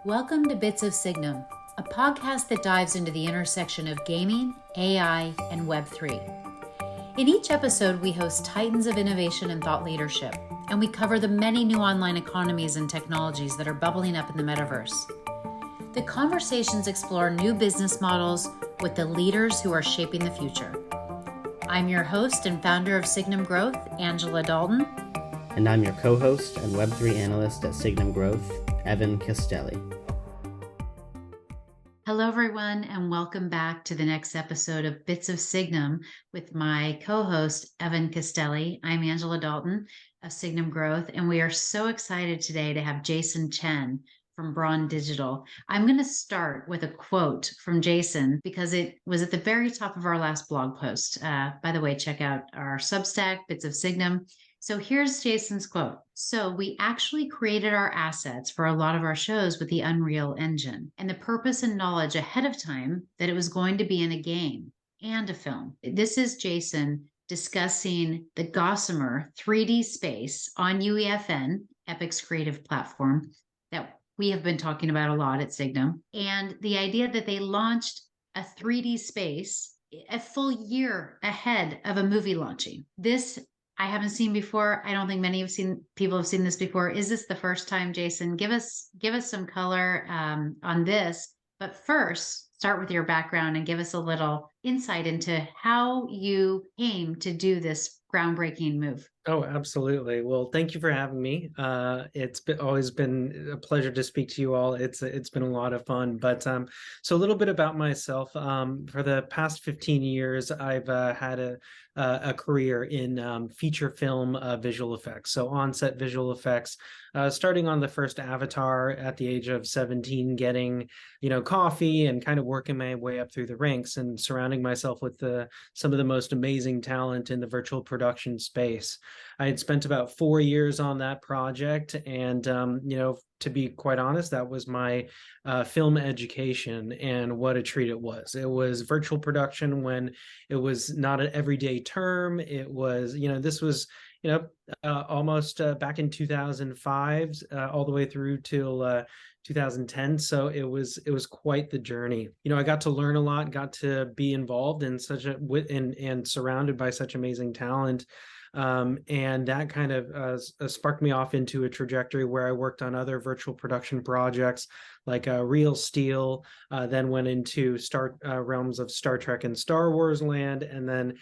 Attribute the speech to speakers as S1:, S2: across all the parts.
S1: Welcome to Bits of Signum, a podcast that dives into the intersection of gaming, AI, and Web3. In each episode, we host titans of innovation and thought leadership, and we cover the many new online economies and technologies that are bubbling up in the metaverse. The conversations explore new business models with the leaders who are shaping the future. I'm your host and founder of Signum Growth, Angela Dalton.
S2: And I'm your co-host and Web3 analyst at Signum Growth, Evan Castelli.
S1: Hello, everyone, and welcome back to the next episode of Bits of Signum with my co-host, Evan Castelli. I'm Angela Dalton of Signum Growth, and we are so excited today to have Jason Chen from BRON Digital. I'm going to start with a quote from Jason because it was at the very top of our last blog post. By the way, check out our Substack, Bits of Signum. So here's Jason's quote. So we actually created our assets for a lot of our shows with the Unreal Engine and the purpose and knowledge ahead of time that it was going to be in a game and a film. This is Jason discussing the Gossamer 3D space on UEFN, Epic's creative platform, that we have been talking about a lot at Signum, and the idea that they launched a 3D space a full year ahead of a movie launching. This I haven't seen before. I don't think many people have seen this before. Is this the first time, Jason? Give us some color on this. But first, start with your background and give us a little insight into how you came to do this groundbreaking move.
S3: Oh, absolutely. Well, thank you for having me. Always been a pleasure to speak to you all. It's been a lot of fun. But so a little bit about myself. For the past 15 years, I've had a career in feature film visual effects. So on-set visual effects, starting on the first Avatar at the age of 17, getting coffee and kind of working my way up through the ranks and surrounding myself with some of the most amazing talent in the virtual production space. I had spent about 4 years on that project, and to be quite honest, that was my film education, and what a treat it was. It was virtual production when it was not an everyday term. It was, this was, almost back in 2005, all the way through till 2010. So it was quite the journey. I got to learn a lot, got to be involved in and surrounded by such amazing talent. And that kind of sparked me off into a trajectory where I worked on other virtual production projects like Real Steel, then went into realms of Star Trek and Star Wars land, and then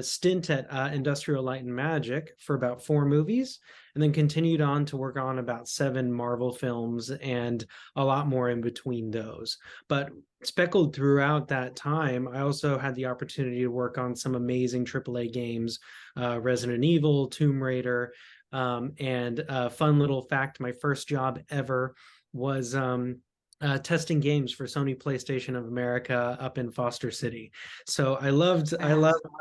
S3: stint at Industrial Light and Magic for about 4 movies, and then continued on to work on about 7 Marvel films and a lot more in between those. But speckled throughout that time, I also had the opportunity to work on some amazing AAA games, Resident Evil, Tomb Raider, and a fun little fact, my first job ever was testing games for Sony PlayStation of America up in Foster City. So I'm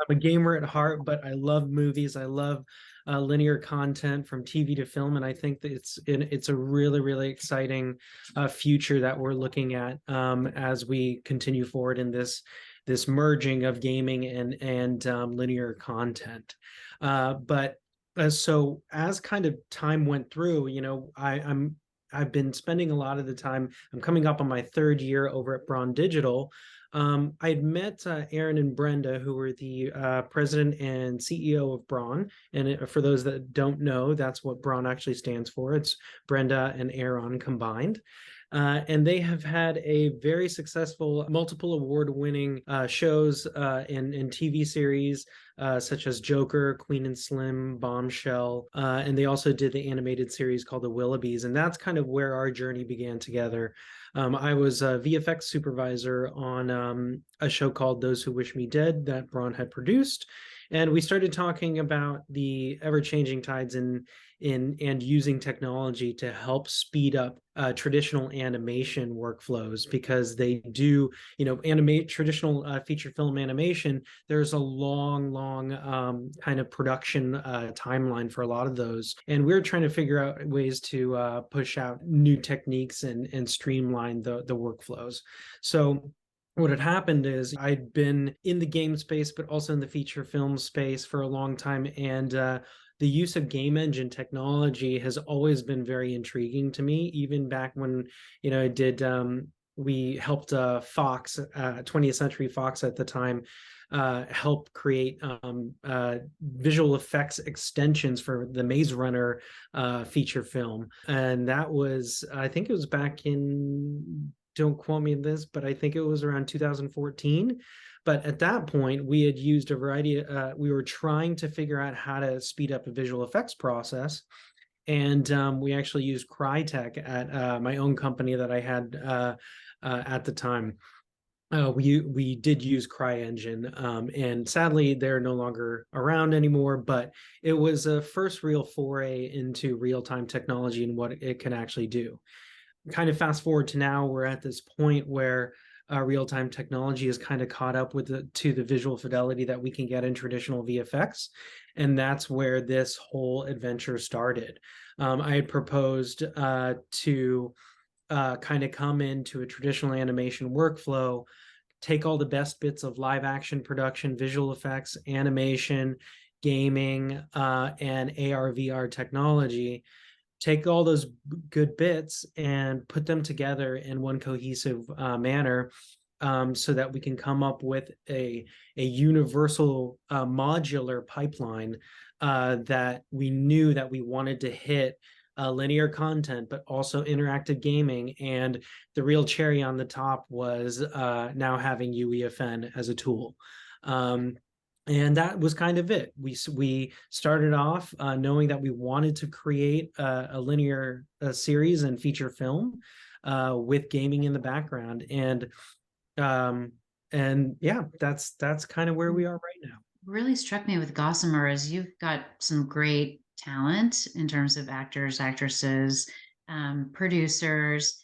S3: a gamer at heart, but I love movies. I love linear content from TV to film, and I think that it's a really, really exciting future that we're looking at as we continue forward in this merging of gaming and linear content. So as kind of time went through, I've been spending a lot of the time. I'm coming up on my 3rd year over at BRON Digital. I'd met Aaron and Brenda, who were the president and CEO of BRON. And for those that don't know, that's what BRON actually stands for. It's Brenda and Aaron combined. And they have had a very successful, multiple award-winning shows and TV series, such as Joker, Queen and Slim, Bombshell, and they also did the animated series called The Willoughbys, and that's kind of where our journey began together. I was a VFX supervisor on a show called Those Who Wish Me Dead that BRON had produced, and we started talking about the ever-changing tides in using technology to help speed up traditional animation workflows, because they do, animate traditional feature film animation. There's a long kind of production timeline for a lot of those, and we're trying to figure out ways to push out new techniques and streamline the workflows. So what had happened is I'd been in the game space, but also in the feature film space for a long time, and the use of game engine technology has always been very intriguing to me, even back when, I did, we helped Fox, 20th Century Fox at the time, help create visual effects extensions for the Maze Runner feature film. And that was, I think it was back in, don't quote me on this, but I think it was around 2014. But at that point, we had used a variety we were trying to figure out how to speed up a visual effects process. And we actually used Crytek at my own company that I had at the time. We did use CryEngine, and sadly they're no longer around anymore, but it was a first real foray into real-time technology and what it can actually do. Kind of fast forward to now, we're at this point where real-time technology is kind of caught up with to the visual fidelity that we can get in traditional VFX. And that's where this whole adventure started. I had proposed to kind of come into a traditional animation workflow, take all the best bits of live action production, visual effects, animation, gaming, and AR, VR technology, take all those good bits and put them together in one cohesive manner, so that we can come up with a universal modular pipeline that we knew that we wanted to hit linear content, but also interactive gaming. And the real cherry on the top was now having UEFN as a tool. And that was kind of it. We started off knowing that we wanted to create a linear series and feature film with gaming in the background. And yeah, that's kind of where we are right now.
S1: Really struck me with Gossamer is you've got some great talent in terms of actors, actresses, producers.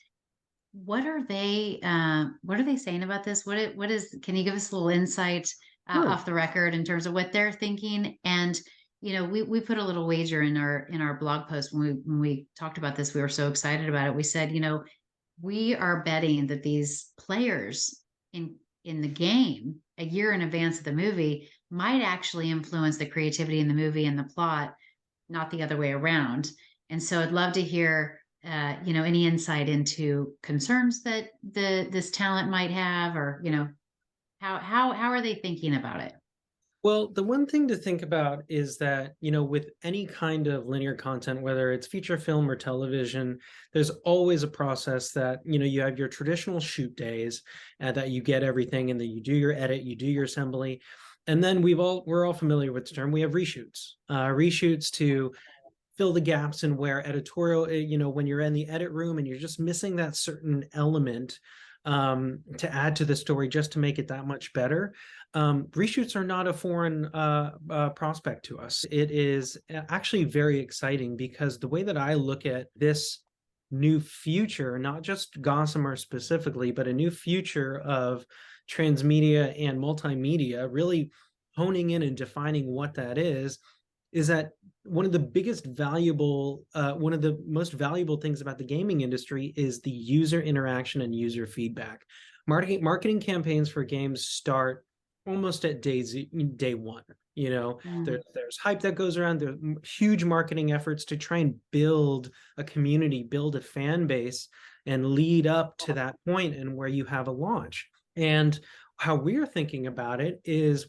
S1: What are they saying about this? What is, can you give us a little insight
S3: Sure.
S1: off the record in terms of what they're thinking? And we put a little wager in our blog post when we talked about this. We were so excited about it. We said, we are betting that these players in the game a year in advance of the movie might actually influence the creativity in the movie and the plot, not the other way around. And so I'd love to hear any insight into concerns that this talent might have, or how are they thinking about it?
S3: Well, the one thing to think about is that, with any kind of linear content, whether it's feature film or television, there's always a process that, you have your traditional shoot days that you get everything, and then you do your edit, you do your assembly. And then we're all familiar with the term. We have reshoots to fill the gaps in where editorial, when you're in the edit room and you're just missing that certain element to add to the story just to make it that much better. Reshoots are not a foreign prospect to us. It is actually very exciting, because the way that I look at this new future, not just Gossamer specifically, but a new future of transmedia and multimedia, really honing in and defining what that is that one of the most valuable things about the gaming industry is the user interaction and user feedback. Marketing campaigns for games start almost at day one. There's hype that goes around. There's huge marketing efforts to try and build a community, build a fan base, and lead up to that point and where you have a launch. And how we're thinking about it is,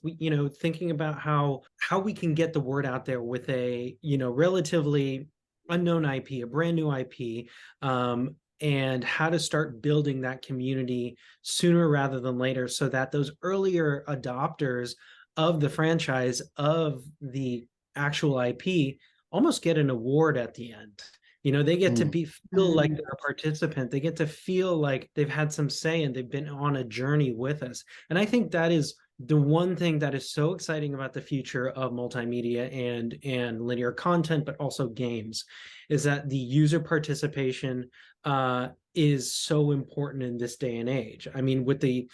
S3: thinking about how we can get the word out there with a, relatively unknown IP, a brand new IP, and how to start building that community sooner rather than later, so that those earlier adopters of the franchise, of the actual IP, almost get an award at the end. They get to feel like they're a participant. They get to feel like they've had some say and they've been on a journey with us. And I think that is the one thing that is so exciting about the future of multimedia and linear content, but also games, is that the user participation is so important in this day and age. I mean, with the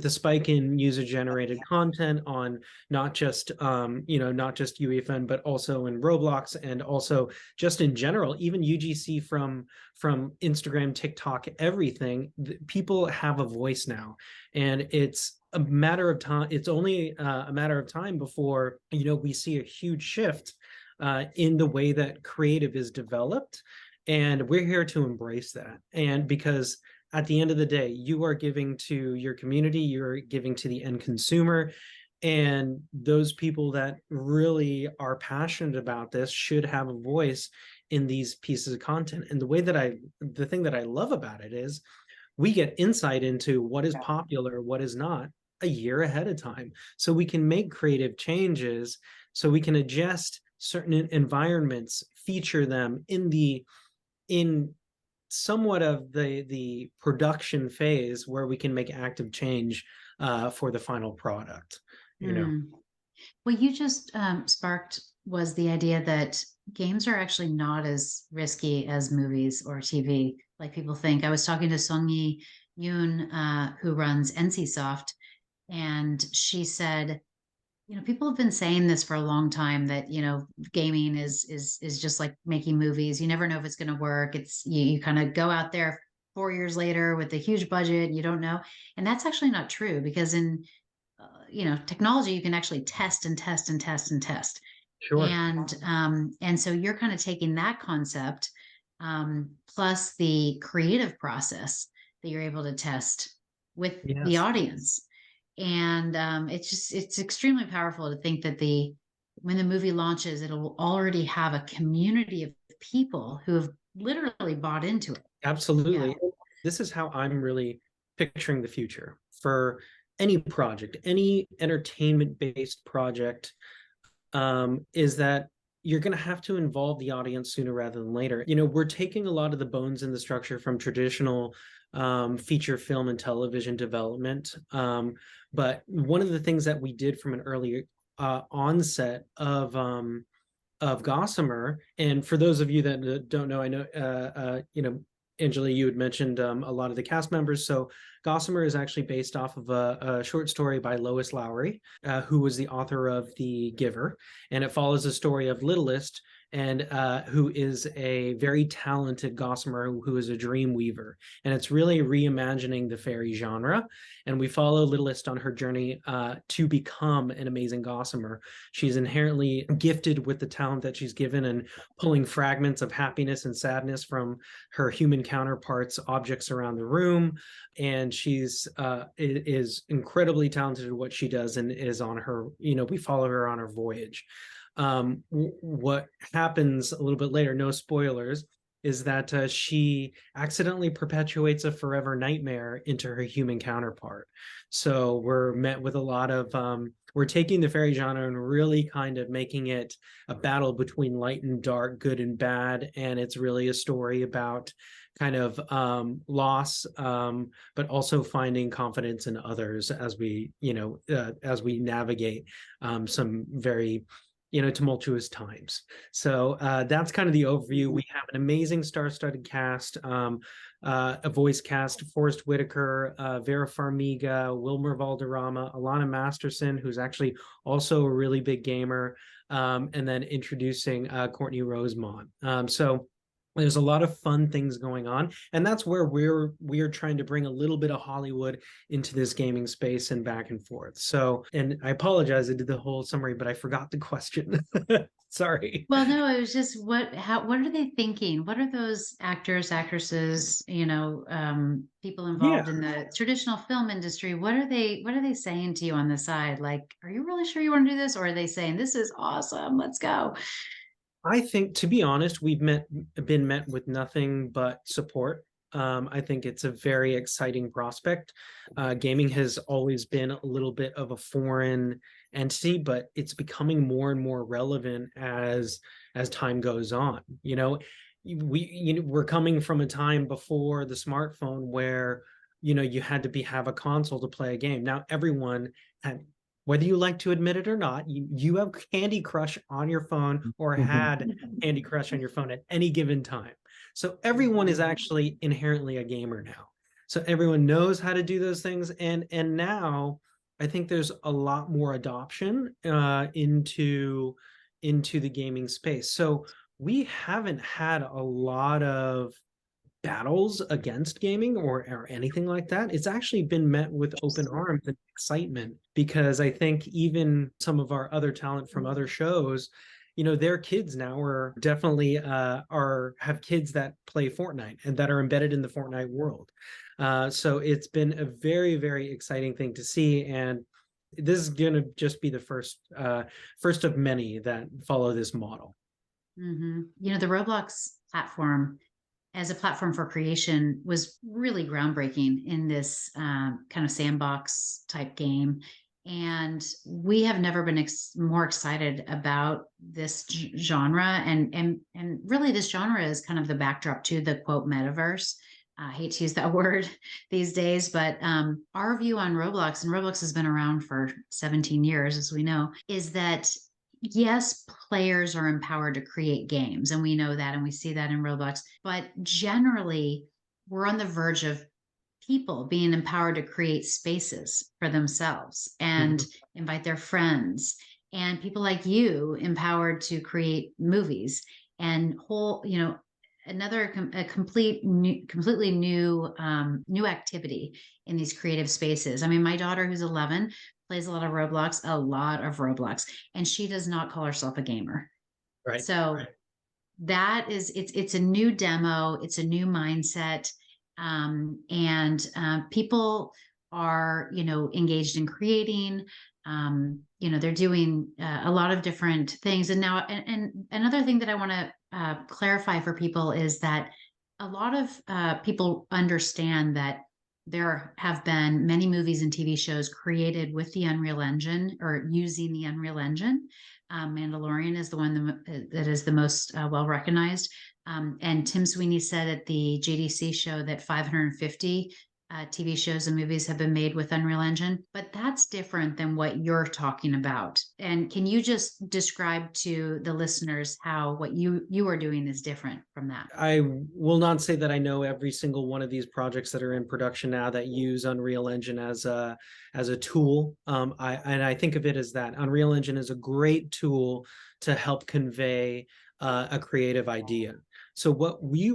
S3: spike in user generated content on not just UEFN, but also in Roblox, and also just in general, even UGC from Instagram, TikTok, everything, people have a voice now. And it's a matter of time. It's only a matter of time before, we see a huge shift in the way that creative is developed. And we're here to embrace that. And because at the end of the day, you are giving to your community, you're giving to the end consumer. And those people that really are passionate about this should have a voice in these pieces of content. And the thing that I love about it is we get insight into what is popular, what is not, a year ahead of time. So we can make creative changes, so we can adjust certain environments, feature them in somewhat of the production phase where we can make active change for the final product.
S1: What you just sparked was the idea that games are actually not as risky as movies or TV, like people think. I was talking to Songyi Yoon, who runs NCSoft, and she said, people have been saying this for a long time, that gaming is just like making movies. You never know if it's going to work. It's you kind of go out there 4 years later with a huge budget, you don't know. And that's actually not true, because in technology, you can actually test and test and test and test.
S3: Sure.
S1: And so you're kind of taking that concept, plus the creative process that you're able to test with the audience. And it's extremely powerful to think that when the movie launches, it'll already have a community of people who have literally bought into it.
S3: Absolutely. Yeah. This is how I'm really picturing the future for any project, any entertainment-based project, is that you're going to have to involve the audience sooner rather than later. We're taking a lot of the bones in the structure from traditional feature film and television development. But one of the things that we did from an early onset of Gossamer, and for those of you that don't know, I know, Angela, you had mentioned a lot of the cast members. So Gossamer is actually based off of a short story by Lois Lowry, who was the author of The Giver. And it follows the story of Littlest, and who is a very talented Gossamer who is a dream weaver. And it's really reimagining the fairy genre. And we follow Littlest on her journey to become an amazing Gossamer. She's inherently gifted with the talent that she's given, and pulling fragments of happiness and sadness from her human counterparts' objects around the room. And she's is incredibly talented at what she does, and is on her, we follow her on her voyage. What happens a little bit later, no spoilers, is that she accidentally perpetuates a forever nightmare into her human counterpart. So we're met with a lot of, we're taking the fairy genre and really kind of making it a battle between light and dark, good and bad. And it's really a story about kind of loss, but also finding confidence in others as we, as we navigate some very tumultuous times. So that's kind of the overview. We have an amazing star-studded cast, a voice cast: Forrest Whitaker, Vera Farmiga, Wilmer Valderrama, Alana Masterson, who's actually also a really big gamer, and then introducing Courtney Rosemont. So there's a lot of fun things going on, and that's where we're trying to bring a little bit of Hollywood into this gaming space and back and forth. So, and I apologize, I did the whole summary, but I forgot the question. Sorry.
S1: Well, no, it was just what are they thinking? What are those actors, actresses, people involved in the traditional film industry? What are they saying to you on the side? Like, are you really sure you want to do this? Or are they saying, this is awesome, let's go?
S3: I think, to be honest, we've been met with nothing but support. I think it's a very exciting prospect. Gaming has always been a little bit of a foreign entity, but it's becoming more and more relevant as time goes on. We're coming from a time before the smartphone where you had to have a console to play a game. Now everyone had, whether you like to admit it or not, you have Candy Crush on your phone, or had Candy Crush on your phone at any given time. So everyone is actually inherently a gamer now. So everyone knows how to do those things. And now I think there's a lot more adoption into the gaming space. So we haven't had a lot of battles against gaming or anything like that. It's actually been met with open arms and excitement, because I think even some of our other talent from other shows their kids now are definitely have kids that play Fortnite and that are embedded in the Fortnite world. So it's been a very, very exciting thing to see, and this is going to just be the first of many that follow this model.
S1: The Roblox platform as a platform for creation was really groundbreaking in this kind of sandbox type game. And we have never been more excited about this genre. And really, this genre is kind of the backdrop to the quote metaverse. I hate to use that word these days, but our view on Roblox, and Roblox has been around for 17 years, as we know, is that yes, players are empowered to create games, and we know that, and we see that in Roblox. But generally, we're on the verge of people being empowered to create spaces for themselves and invite their friends, and people like you empowered to create movies and completely new activity in these creative spaces. I mean, my daughter, who's 11, plays a lot of Roblox, and she does not call herself a gamer.
S3: Right.
S1: So that is, it's a new demo, it's a new mindset. And people are, engaged in creating, they're doing a lot of different things. And now, and another thing that I want to clarify for people is that a lot of people understand that there have been many movies and TV shows created with the Unreal Engine or using the Unreal Engine. Mandalorian is the one that is the most well recognized. And Tim Sweeney said at the JDC show that 550 TV shows and movies have been made with Unreal Engine, but that's different than what you're talking about. And can you just describe to the listeners how what you are doing is different from that?
S3: I will not say that I know every single one of these projects that are in production now that use Unreal Engine as a tool. I think of it as that Unreal Engine is a great tool to help convey a creative idea. So what we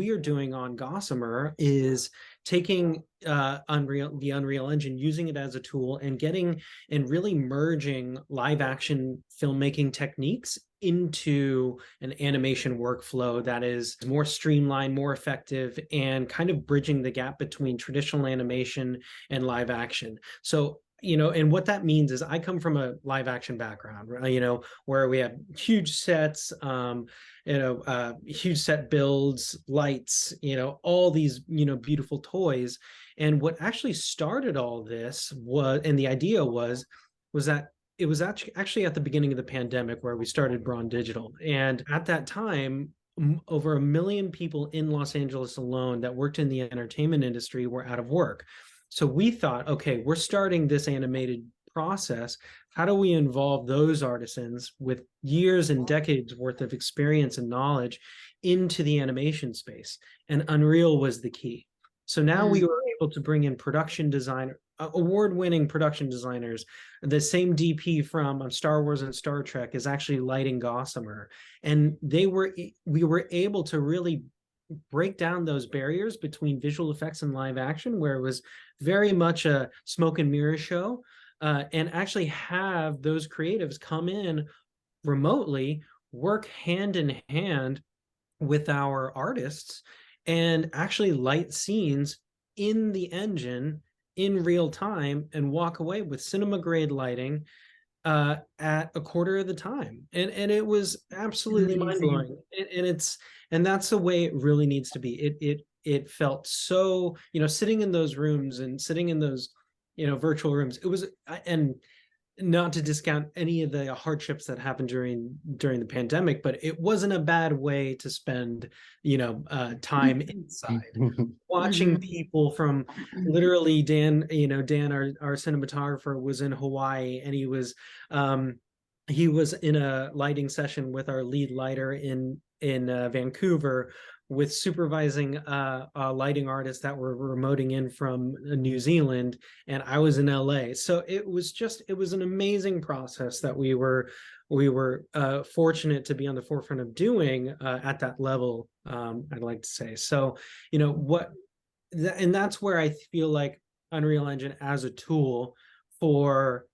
S3: are doing on Gossamer is taking the Unreal Engine, using it as a tool, and really merging live action filmmaking techniques into an animation workflow that is more streamlined, more effective, and kind of bridging the gap between traditional animation and live action. So and what that means is I come from a live action background, where we have huge sets, huge set builds, lights, all these, beautiful toys. And what actually started all this and the idea was that it was actually at the beginning of the pandemic where we started BRON Digital. And at that time, over 1 million people in Los Angeles alone that worked in the entertainment industry were out of work. So we thought, okay, we're starting this animated process. How do we involve those artisans with years and decades worth of experience and knowledge into the animation space? And Unreal was the key. So now we were able to bring in production designer, award-winning production designers. The same DP from Star Wars and Star Trek is actually lighting Gossamer. And we were able to really break down those barriers between visual effects and live action, where it was very much a smoke and mirror show, and actually have those creatives come in remotely, work hand in hand with our artists, and actually light scenes in the engine in real time and walk away with cinema grade lighting at a quarter of the time. And it was absolutely mind-blowing. And that's the way it really needs to be. It felt so, sitting in those rooms and sitting in those, virtual rooms, it was, and not to discount any of the hardships that happened during the pandemic, but it wasn't a bad way to spend, time inside. Watching people from literally Dan, our cinematographer was in Hawaii, and he was in a lighting session with our lead lighter in Vancouver, with supervising lighting artists that were remoting in from New Zealand, and I was in LA. So it was an amazing process that we were fortunate to be on the forefront of doing at that level, I'd like to say. So, and that's where I feel like Unreal Engine as a tool for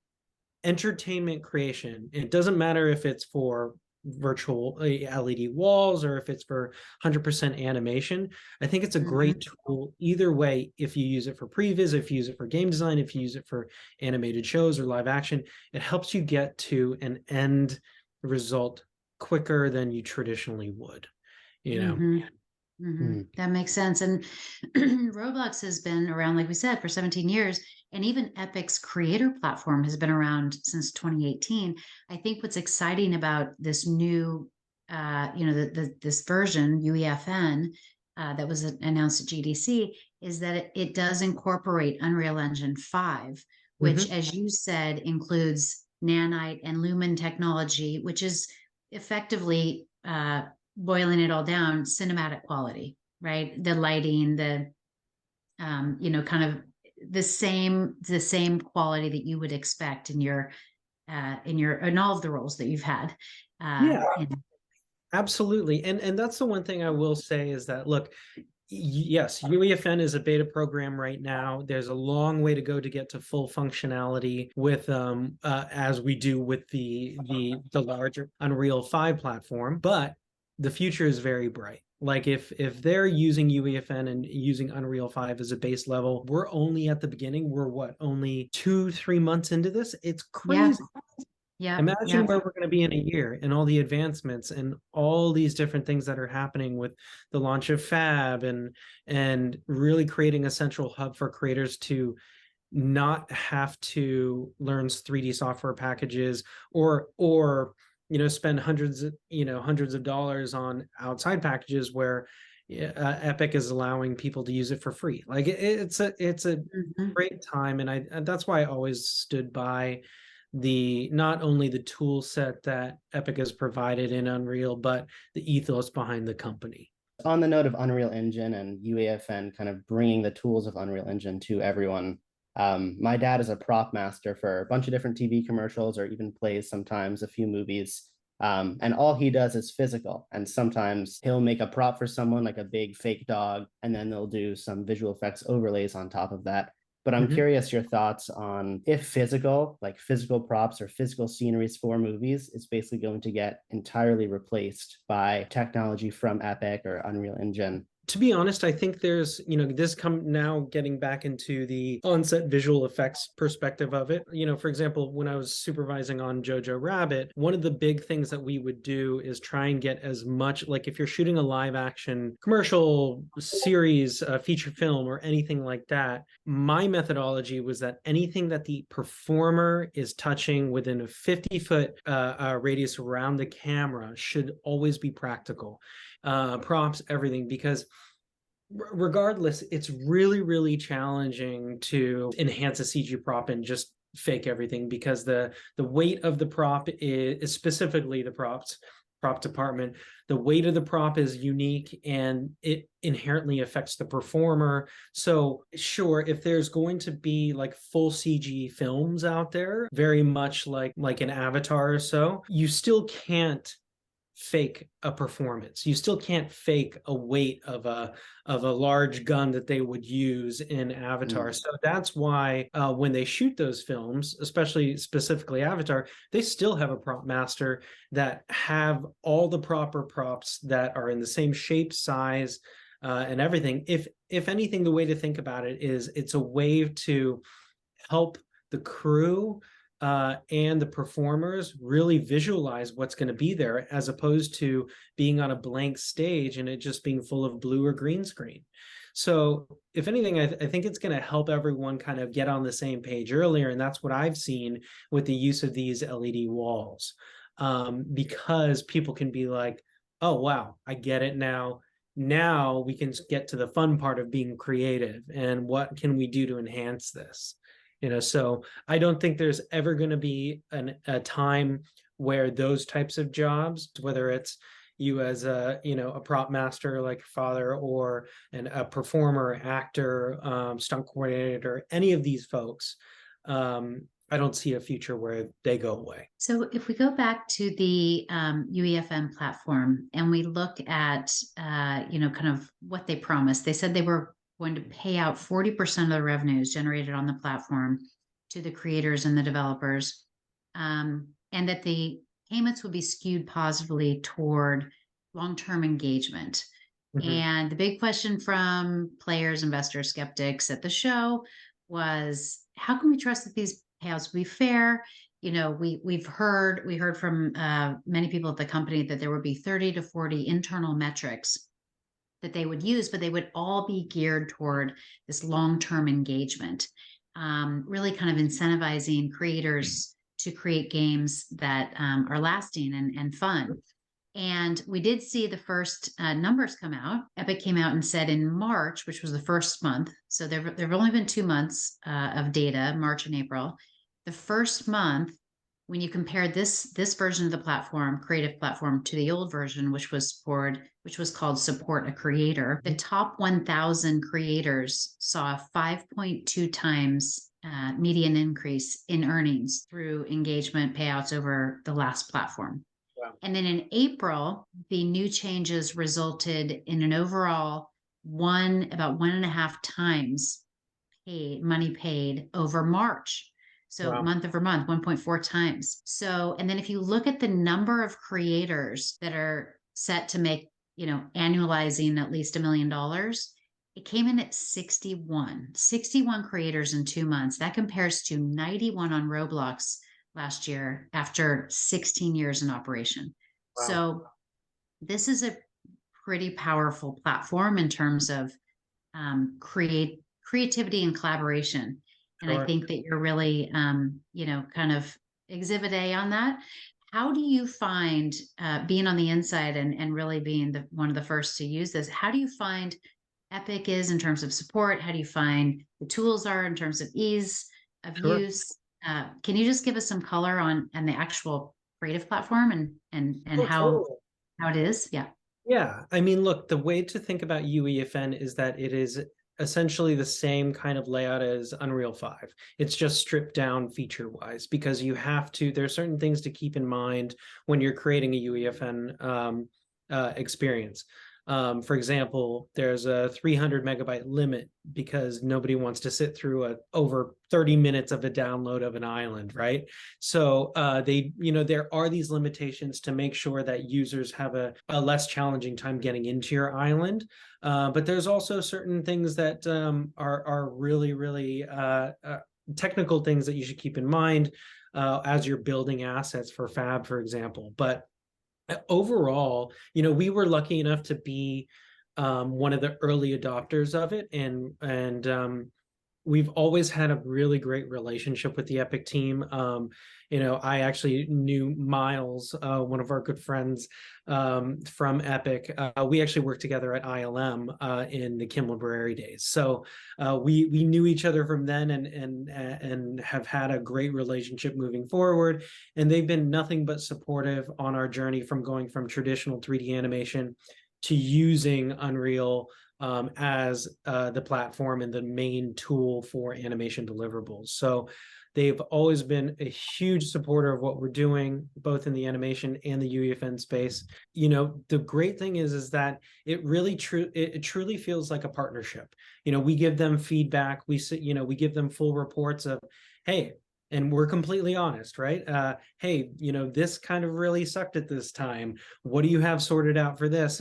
S3: entertainment creation. It doesn't matter if it's for virtual LED walls or if it's for 100% animation. I think it's a great tool either way. If you use it for previs, if you use it for game design, if you use it for animated shows or live action, it helps you get to an end result quicker than you traditionally would, you know.
S1: That makes sense. And Roblox has been around, like we said, for 17 years. And even Epic's creator platform has been around since 2018. I think what's exciting about this new, this version, UEFN, that was announced at GDC, is that it does incorporate Unreal Engine 5, which, as you said, includes nanite and lumen technology, which is effectively boiling it all down, cinematic quality, right? The lighting, the kind of the same quality that you would expect in in all of the roles that you've had.
S3: Yeah, absolutely. And that's the one thing I will say is that, look, yes, UEFN is a beta program right now. There's a long way to go to get to full functionality with as we do with the larger Unreal 5 platform, but the future is very bright. Like if they're using UEFN and using Unreal 5 as a base level, we're only at the beginning. We're only 2-3 months into this? It's crazy.
S1: Yeah.
S3: Imagine where we're going to be in a year and all the advancements and all these different things that are happening with the launch of Fab and really creating a central hub for creators to not have to learn 3D software packages or spend hundreds of dollars on outside packages where Epic is allowing people to use it for free. Like it's a great time, and that's why I always stood by not only the tool set that Epic has provided in Unreal, but the ethos behind the company.
S2: On the note of Unreal Engine and UEFN kind of bringing the tools of Unreal Engine to everyone, my dad is a prop master for a bunch of different TV commercials or even plays sometimes a few movies. And all he does is physical. And sometimes he'll make a prop for someone like a big fake dog, and then they'll do some visual effects overlays on top of that. But I'm curious your thoughts on if physical props or physical sceneries for movies is basically going to get entirely replaced by technology from Epic or Unreal Engine.
S3: To be honest, I think there's, this now getting back into the on-set visual effects perspective of it. For example, when I was supervising on Jojo Rabbit, one of the big things that we would do is try and get as much, like if you're shooting a live action commercial series, feature film, or anything like that, my methodology was that anything that the performer is touching within a 50-foot radius around the camera should always be practical. Props, everything, because regardless, it's really, really challenging to enhance a CG prop and just fake everything, because the weight of the prop is specifically the prop department. The weight of the prop is unique and it inherently affects the performer. So sure, if there's going to be like full CG films out there, very much like an Avatar or so, you still can't fake a performance. You still can't fake a weight of a large gun that they would use in Avatar. So that's why when they shoot those films, specifically Avatar, they still have a prop master that have all the proper props that are in the same shape, size, and everything. If anything, the way to think about it is it's a way to help the crew and the performers really visualize what's going to be there, as opposed to being on a blank stage and it just being full of blue or green screen. So if anything, I think it's going to help everyone kind of get on the same page earlier. And that's what I've seen with the use of these LED walls, because people can be like, oh, wow, I get it now. Now we can get to the fun part of being creative and what can we do to enhance this? So I don't think there's ever going to be a time where those types of jobs, whether it's you as a prop master like your father, or a performer, actor, stunt coordinator, any of these folks, I don't see a future where they go away.
S1: So if we go back to the UEFN platform and we look at, kind of what they promised, they said they were going to pay out 40% of the revenues generated on the platform to the creators and the developers, and that the payments would be skewed positively toward long-term engagement. And the big question from players, investors, skeptics at the show was, how can we trust that these payouts will be fair? You know, we heard from many people at the company that there would be 30 to 40 internal metrics that they would use, but they would all be geared toward this long-term engagement, really kind of incentivizing creators to create games that are lasting and fun. And we did see the first numbers come out. Epic came out and said in March, which was the first month. So there have only been 2 months of data, March and April. The first month, when you compared this version of the platform, creative platform, to the old version, which was called Support a Creator, the top 1,000 creators saw a 5.2 times median increase in earnings through engagement payouts over the last platform. Wow. And then in April, the new changes resulted in an overall about 1.5 times money paid over March. So wow. Month over month, 1.4 times. So, and then if you look at the number of creators that are set to make, annualizing at least $1 million, it came in at 61 creators in 2 months. That compares to 91 on Roblox last year after 16 years in operation. Wow. So this is a pretty powerful platform in terms of creativity and collaboration. And sure. I think that you're really, kind of exhibit A on that. How do you find, being on the inside and really being one of the first to use this, how do you find Epic is in terms of support? How do you find the tools are in terms of ease of sure. use? Can you just give us some color on the actual creative platform and how it is? Yeah.
S3: Yeah. I mean, look, the way to think about UEFN is that it is essentially the same kind of layout as Unreal 5. It's just stripped down feature-wise because there are certain things to keep in mind when you're creating a UEFN experience. For example, there's a 300 megabyte limit because nobody wants to sit through over 30 minutes of a download of an island, right? So there are these limitations to make sure that users have a less challenging time getting into your island. But there's also certain things that are really, really technical things that you should keep in mind as you're building assets for Fab, for example. But overall, we were lucky enough to be one of the early adopters of it, and we've always had a really great relationship with the Epic team. I actually knew Miles, one of our good friends from Epic. We actually worked together at ILM in the Kim Library days. So we knew each other from then and have had a great relationship moving forward. And they've been nothing but supportive on our journey from going from traditional 3D animation to using Unreal as the platform and the main tool for animation deliverables. So they've always been a huge supporter of what we're doing, both in the animation and the UEFN space. The great thing is that it really truly feels like a partnership. We give them feedback. We give them full reports of, hey, and we're completely honest, right? Hey, this kind of really sucked at this time. What do you have sorted out for this?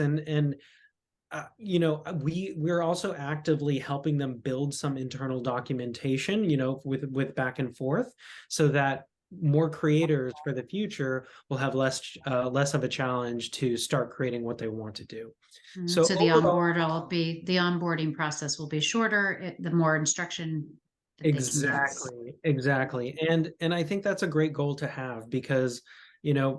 S3: We're also actively helping them build some internal documentation, with back and forth, so that more creators for the future will have less of a challenge to start creating what they want to do.
S1: So the onboarding process will be shorter, the more instruction.
S3: Exactly. And I think that's a great goal to have because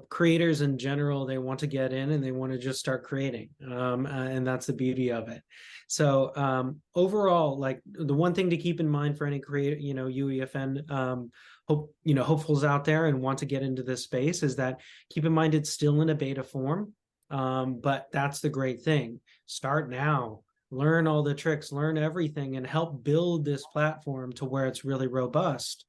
S3: creators in general, they want to get in and they want to just start creating. And that's the beauty of it. So overall, like the one thing to keep in mind for any creator, UEFN hopefuls out there and want to get into this space is that keep in mind it's still in a beta form. But that's the great thing. Start now. Learn all the tricks, learn everything, and help build this platform to where it's really robust.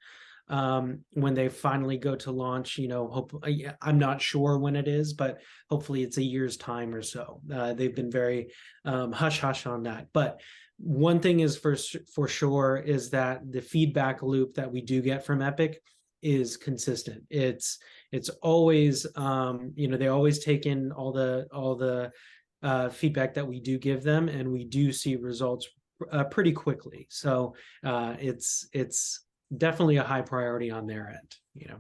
S3: When they finally go to launch, I'm not sure when it is, but hopefully it's a year's time or so. They've been very hush-hush on that. But one thing is for sure is that the feedback loop that we do get from Epic is consistent. It's always, they always take in all the feedback that we do give them, and we do see results pretty quickly. So it's definitely a high priority on their end.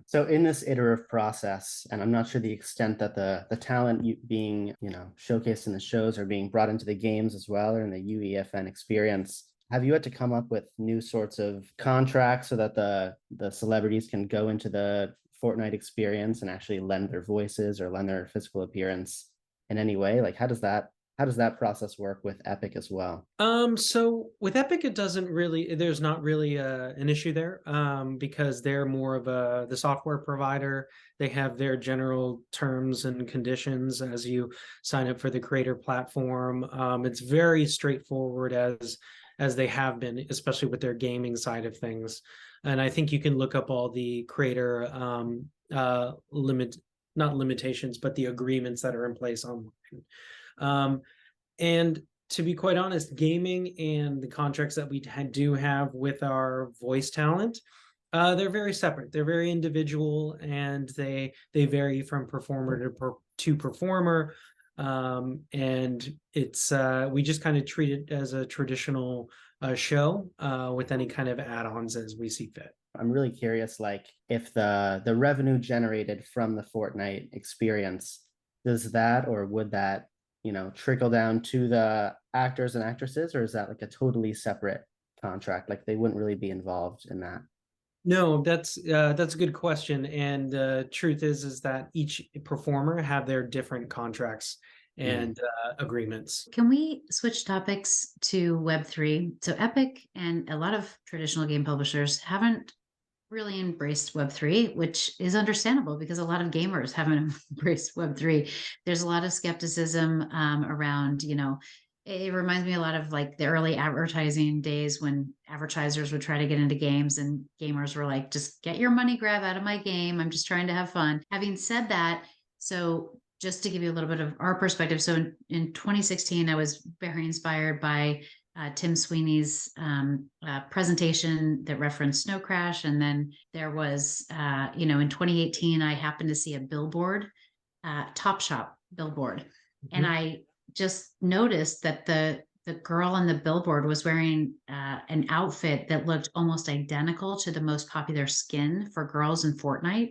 S2: So in this iterative process, and I'm not sure the extent that the talent being showcased in the shows are being brought into the games as well, or in the UEFN experience, have you had to come up with new sorts of contracts so that the celebrities can go into the Fortnite experience and actually lend their voices or lend their physical appearance in any way? Like, how does that process work with Epic as well?
S3: So with Epic, there's not really an issue there, because they're more of the software provider. They have their general terms and conditions as you sign up for the creator platform. It's very straightforward as they have been, especially with their gaming side of things. And I think you can look up all the creator not limitations, but the agreements that are in place online. And to be quite honest, gaming and the contracts that we do have with our voice talent, they're very separate. They're very individual, and they vary from performer to performer. And it's we just kind of treat it as a traditional show with any kind of add-ons as we see fit.
S2: I'm really curious, like, if the revenue generated from the Fortnite experience, does that, or would that trickle down to the actors and actresses, or is that like a totally separate contract? Like, they wouldn't really be involved in that?
S3: No, that's a good question. And the truth is that each performer have their different contracts and agreements.
S1: Can we switch topics to Web3? So Epic and a lot of traditional game publishers haven't really embraced Web3, which is understandable because a lot of gamers haven't embraced Web3. There's a lot of skepticism around, it reminds me a lot of like the early advertising days when advertisers would try to get into games and gamers were like, just get your money grab out of my game. I'm just trying to have fun. Having said that, so just to give you a little bit of our perspective. So in 2016, I was very inspired by Tim Sweeney's presentation that referenced Snow Crash. And then there was, in 2018, I happened to see a billboard, Topshop billboard. Mm-hmm. And I just noticed that the girl on the billboard was wearing an outfit that looked almost identical to the most popular skin for girls in Fortnite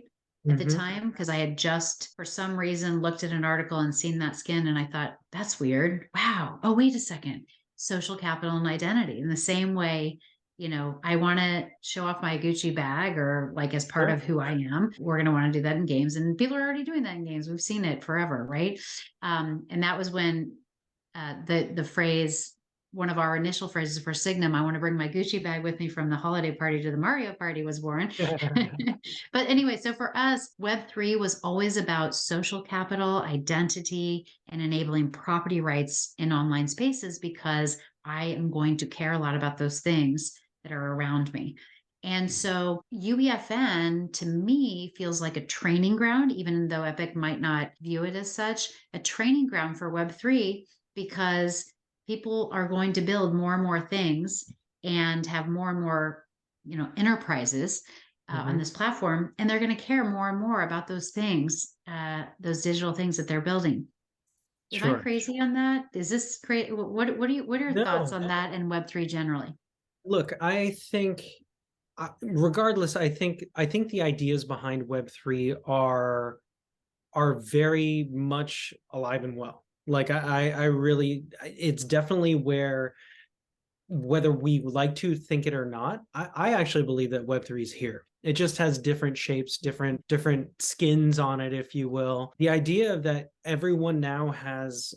S1: at the time, because I had just, for some reason, looked at an article and seen that skin. And I thought, that's weird. Wow. Oh, wait a second. Social capital and identity. In the same way, I want to show off my Gucci bag or like as part of who I am. We're going to want to do that in games, and people are already doing that in games. We've seen it forever, right? And that was when the phrase, one of our initial phrases for Signum, I want to bring my Gucci bag with me from the holiday party to the Mario party, was born. But anyway, so for us, Web3 was always about social capital, identity, and enabling property rights in online spaces, because I am going to care a lot about those things that are around me. And so UEFN, to me, feels like a training ground, even though Epic might not view it as such, a training ground for Web3, because people are going to build more and more things and have more and more, enterprises on this platform, and they're going to care more and more about those things, those digital things that they're building. Am I crazy on that? Is this crazy? What are your thoughts on that and Web3 generally?
S3: Look, I think, regardless, I think the ideas behind Web3 are very much alive and well. Like I really, it's definitely where, whether we like to think it or not, I actually believe that Web3 is here. It just has different shapes, different skins on it, if you will. The idea that everyone now has,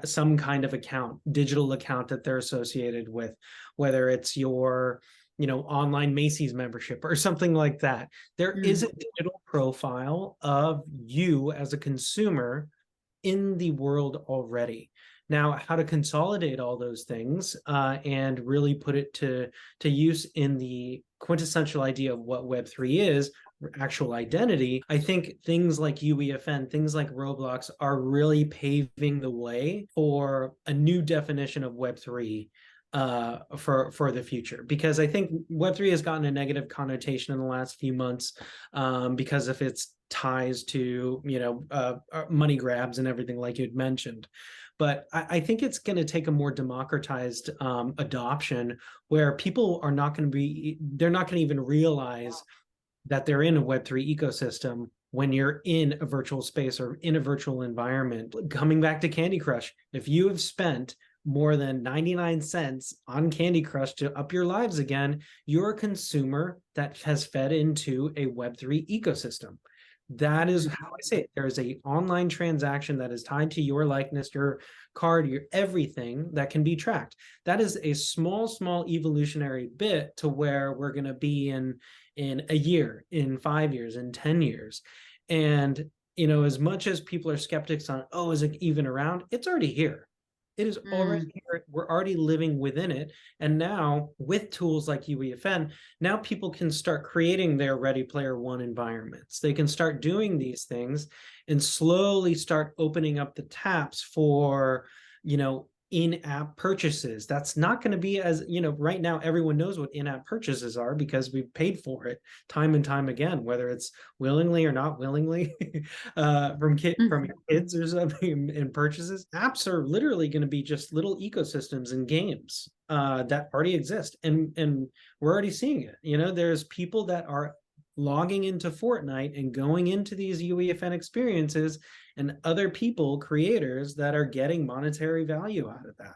S3: some kind of account, digital account that they're associated with, whether it's your, online Macy's membership or something like that. There is a digital profile of you as a consumer in the world already. Now, how to consolidate all those things and really put it to use in the quintessential idea of what Web3 is, actual identity, I think things like UEFN, things like Roblox are really paving the way for a new definition of Web3 for the future, because I think Web3 has gotten a negative connotation in the last few months because of its ties to money grabs and everything like you'd mentioned. But I think it's going to take a more democratized adoption, where people are not going to be, they're not going to even realize that they're in a Web3 ecosystem when you're in a virtual space or in a virtual environment. Coming back to Candy Crush, if you have spent more than 99 cents on Candy Crush to up your lives again, you're a consumer that has fed into a Web3 ecosystem. That is how I say it. There's a online transaction that is tied to your likeness, your card, your everything that can be tracked. That is a small evolutionary bit to where we're going to be in a year, in 5 years, in 10 years. And, as much as people are skeptics on, oh, is it even around? It's already here. It is already here. We're already living within it. And now with tools like UEFN, now people can start creating their Ready Player One environments. They can start doing these things and slowly start opening up the taps for, in-app purchases. That's not going to be as, right now, everyone knows what in-app purchases are because we've paid for it time and time again, whether it's willingly or not willingly from your kids or something in purchases. Apps are literally going to be just little ecosystems and games that already exist. And we're already seeing it. There's people that are logging into Fortnite and going into these UEFN experiences, and other people, creators, that are getting monetary value out of that.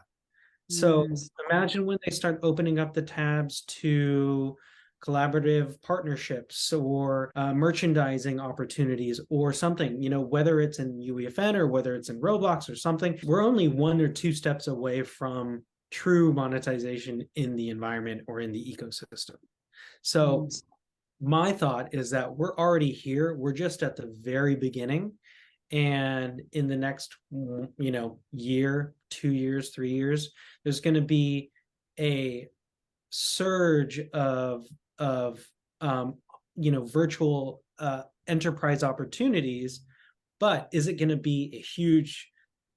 S3: So imagine when they start opening up the tabs to collaborative partnerships or merchandising opportunities or something, whether it's in UEFN or whether it's in Roblox or something. We're only 1 or 2 steps away from true monetization in the environment or in the ecosystem. So my thought is that we're already here. We're just at the very beginning. And in the next, year, 2 years, 3 years, there's going to be a surge of virtual enterprise opportunities. But is it going to be a huge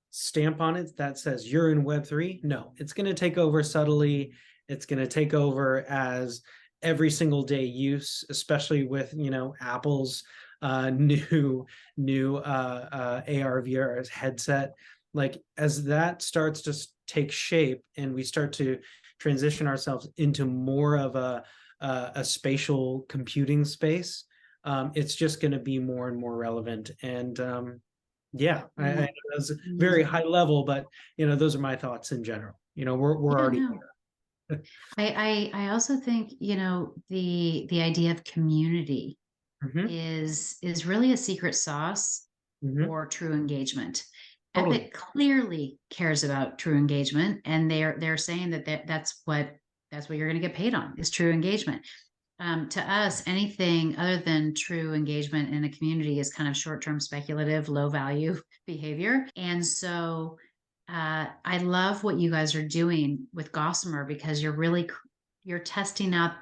S3: stamp on it that says you're in Web3? No, it's going to take over subtly. It's going to take over as every single day use, especially with Apple's new AR VR headset. Like, as that starts to take shape and we start to transition ourselves into more of a spatial computing space, it's just going to be more and more relevant. And I know that's very high level, but those are my thoughts in general. We're already here.
S1: I also think, the idea of community is really a secret sauce for true engagement.
S3: Totally.
S1: Epic clearly cares about true engagement, and they're saying that's what you're going to get paid on, is true engagement. To us, anything other than true engagement in a community is kind of short-term speculative, low value behavior. And so I love what you guys are doing with Gossamer, because you're testing out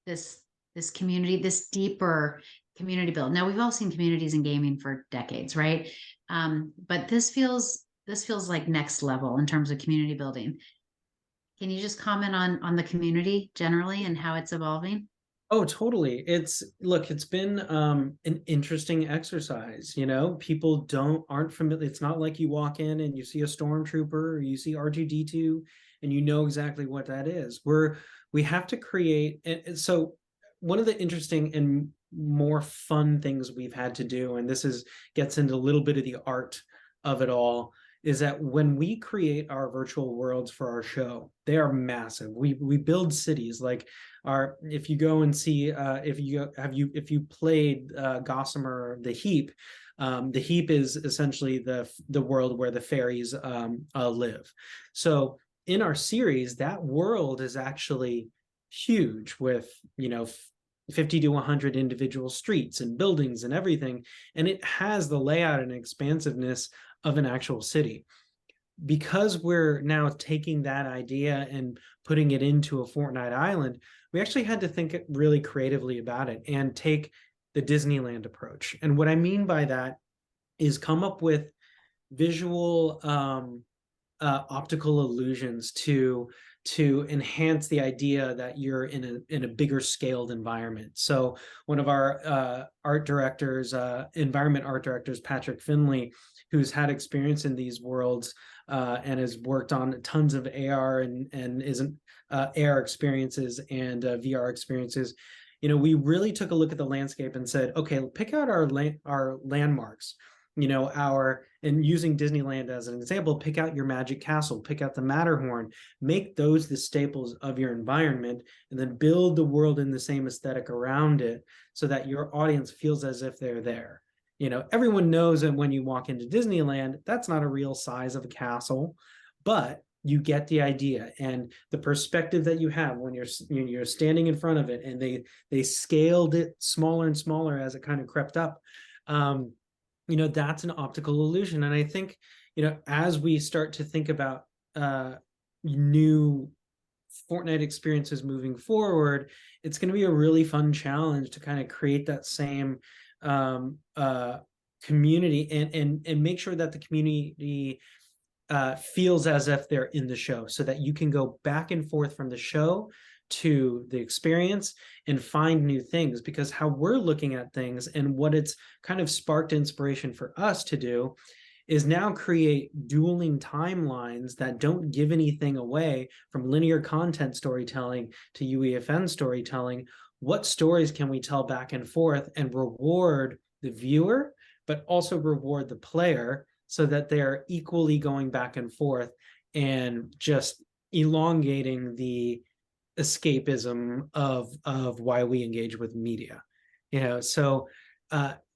S1: this community, this deeper community build. Now, we've all seen communities in gaming for decades, right? But this feels like next level in terms of community building. Can you just comment on the community generally and how it's evolving?
S3: Oh, totally. It's been an interesting exercise. People aren't familiar. It's not like you walk in and you see a stormtrooper or you see R2-D2 and you know exactly what that is. We have to create. And so one of the interesting and more fun things we've had to do, and this gets into a little bit of the art of it all, is that when we create our virtual worlds for our show, they are massive. We build cities. Like, if you go and see, if you played Gossamer, the Heap is essentially the world where the fairies live. So in our series, that world is actually huge, with 50 to 100 individual streets and buildings and everything, and it has the layout and expansiveness of an actual city. Because we're now taking that idea and putting it into a Fortnite island, we actually had to think really creatively about it and take the Disneyland approach. And what I mean by that is come up with visual optical illusions to to enhance the idea that you're in a bigger scaled environment. So one of our art directors, environment art directors, Patrick Finley, who's had experience in these worlds and has worked on tons of AR and isn't AR experiences and VR experiences. You know, we really took a look at the landscape and said, okay, pick out our landmarks. You know, and using Disneyland as an example, pick out your Magic Castle, pick out the Matterhorn, make those the staples of your environment, and then build the world in the same aesthetic around it so that your audience feels as if they're there. You know, everyone knows that when you walk into Disneyland, that's not a real size of a castle, but you get the idea and the perspective that you have when you're standing in front of it, and they scaled it smaller and smaller as it kind of crept up. You know, that's an optical illusion. And I think, you know, as we start to think about new Fortnite experiences moving forward, it's going to be a really fun challenge to kind of create that same community and make sure that the community feels as if they're in the show, so that you can go back and forth from the show to the experience and find new things. Because how we're looking at things and what it's kind of sparked inspiration for us to do is now create dueling timelines that don't give anything away, from linear content storytelling to UEFN storytelling. What stories can we tell back and forth and reward the viewer, but also reward the player, so that they're equally going back and forth and just elongating the escapism of why we engage with media. You know, so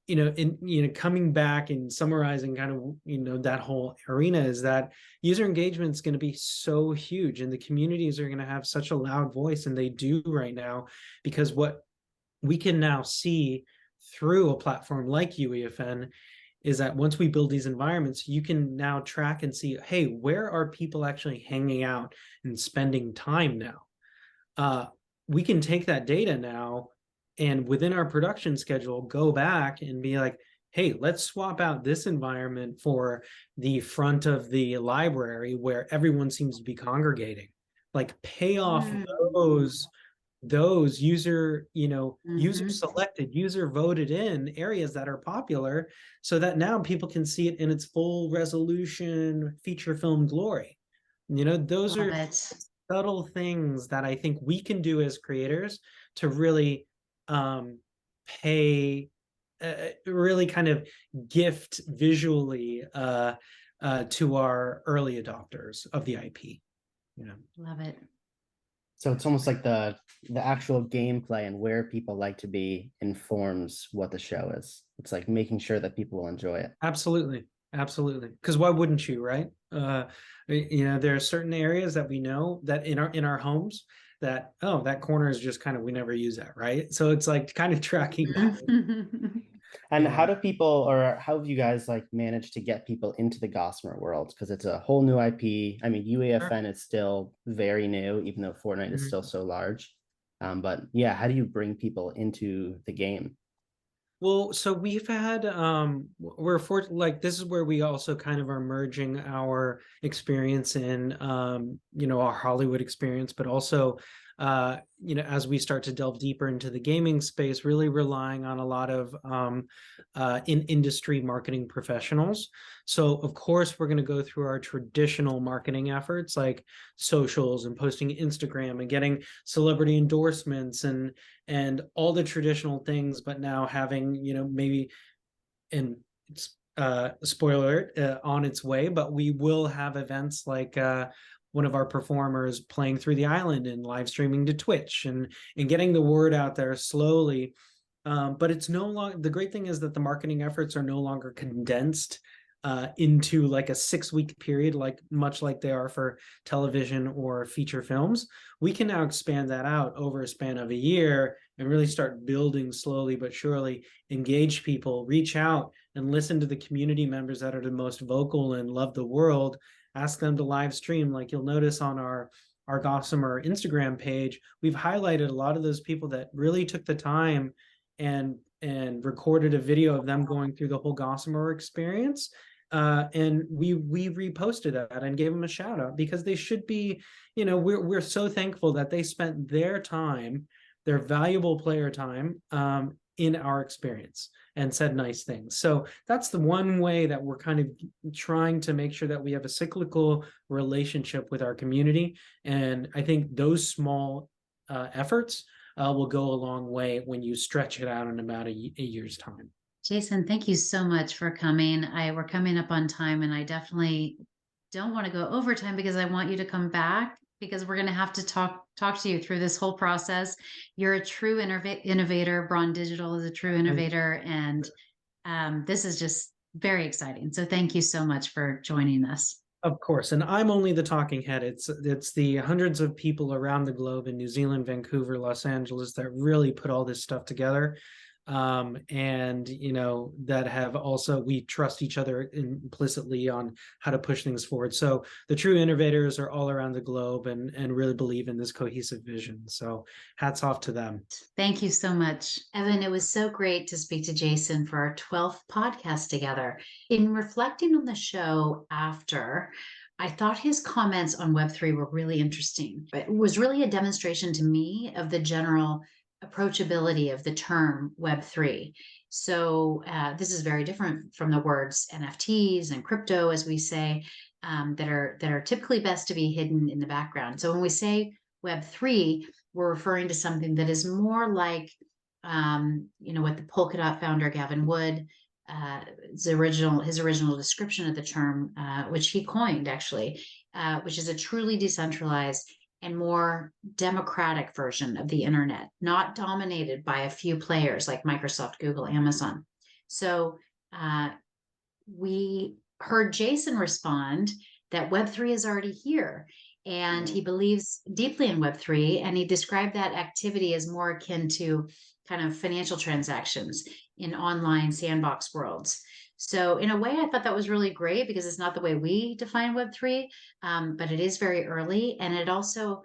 S3: you know, coming back and summarizing kind of, you know, that whole arena is that user engagement is going to be so huge, and the communities are going to have such a loud voice, and they do right now, because what we can now see through a platform like UEFN is that once we build these environments, you can now track and see, hey, where are people actually hanging out and spending time now? We can take that data now and within our production schedule, go back and be like, hey, let's swap out this environment for the front of the library where everyone seems to be congregating. Like, pay off those user, you know, user selected, user voted in areas that are popular, so that now people can see it in its full resolution feature film glory. You know, those are subtle things that I think we can do as creators to really really kind of gift visually to our early adopters of the IP. You know,
S1: love it.
S2: So it's almost like the actual gameplay and where people like to be informs what the show is. It's like making sure that people will enjoy it.
S3: Absolutely. Absolutely. Because why wouldn't you, right? You know, there are certain areas that we know that in our homes that, oh, that corner is just kind of, we never use that, right? So it's like kind of tracking that.
S2: And how do people, or how have you guys like managed to get people into the Gossamer world? Because it's a whole new IP. I mean, UEFN is still very new, even though Fortnite is still so large. But yeah, how do you bring people into the game?
S3: Well, so we've had like, this is where we also kind of are merging our experience in you know, our Hollywood experience, but also you know, as we start to delve deeper into the gaming space, really relying on a lot of in-industry marketing professionals. So of course, we're going to go through our traditional marketing efforts like socials and posting Instagram and getting celebrity endorsements and all the traditional things, but now having, you know, maybe, and it's spoiler on its way, but we will have events like one of our performers playing through the island and live streaming to Twitch and getting the word out there slowly. But it's no longer, the great thing is that the marketing efforts are no longer condensed into like a 6-week period, like much like they are for television or feature films. We can now expand that out over a span of a year and really start building slowly but surely, engage people, reach out and listen to the community members that are the most vocal and love the world, ask them to live stream. Like you'll notice on our Gossamer Instagram page, we've highlighted a lot of those people that really took the time and recorded a video of them going through the whole Gossamer experience. and we reposted that and gave them a shout out because they should be, we're so thankful that they spent their time, their valuable player time, in our experience and said nice things. So that's the one way that we're kind of trying to make sure that we have a cyclical relationship with our community. And I think those small efforts will go a long way when you stretch it out in about a year's time.
S1: Jason, thank you so much for coming. We're coming up on time, and I definitely don't want to go over time because I want you to come back, because we're going to have to talk to you through this whole process. You're a true innovator. BRON Digital is a true innovator, and this is just very exciting. So thank you so much for joining us.
S3: Of course, and I'm only the talking head. It's the hundreds of people around the globe in New Zealand, Vancouver, Los Angeles that really put all this stuff together. And that have also, we trust each other implicitly on how to push things forward. So the true innovators are all around the globe and really believe in this cohesive vision. So hats off to them.
S1: Thank you so much, Evan. It was so great to speak to Jason for our 12th podcast together. In reflecting on the show after, I thought his comments on Web3 were really interesting. It was really a demonstration to me of the general approachability of the term Web3. So this is very different from the words NFTs and crypto, as we say, that are typically best to be hidden in the background. So when we say Web3, we're referring to something that is more like, what the Polkadot founder Gavin Wood, his original description of the term, which he coined actually, which is a truly decentralized and more democratic version of the internet, not dominated by a few players like Microsoft, Google, Amazon. So we heard Jason respond that Web3 is already here, and he believes deeply in Web3, and he described that activity as more akin to kind of financial transactions in online sandbox worlds. So in a way, I thought that was really great because it's not the way we define Web3, but it is very early. And it also,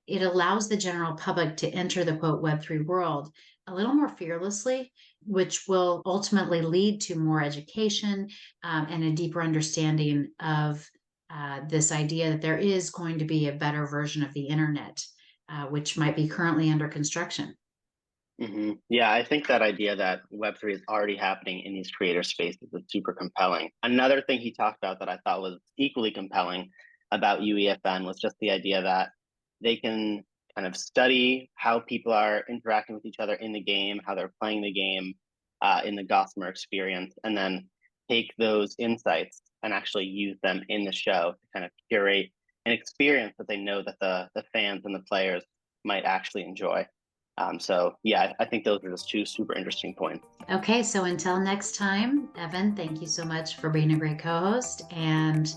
S1: it allows the general public to enter the quote Web3 world a little more fearlessly, which will ultimately lead to more education and a deeper understanding of this idea that there is going to be a better version of the internet, which might be currently under construction.
S2: Mm-hmm. Yeah, I think that idea that Web3 is already happening in these creator spaces is super compelling. Another thing he talked about that I thought was equally compelling about UEFN was just the idea that they can kind of study how people are interacting with each other in the game, how they're playing the game in the Gossamer experience, and then take those insights and actually use them in the show to kind of curate an experience that they know that the fans and the players might actually enjoy. So yeah, I think those are just two super interesting points.
S1: Okay, so until next time, Evan, thank you so much for being a great co-host. And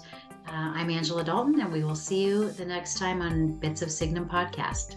S1: I'm Angela Dalton, and we will see you the next time on Bits of Signum podcast.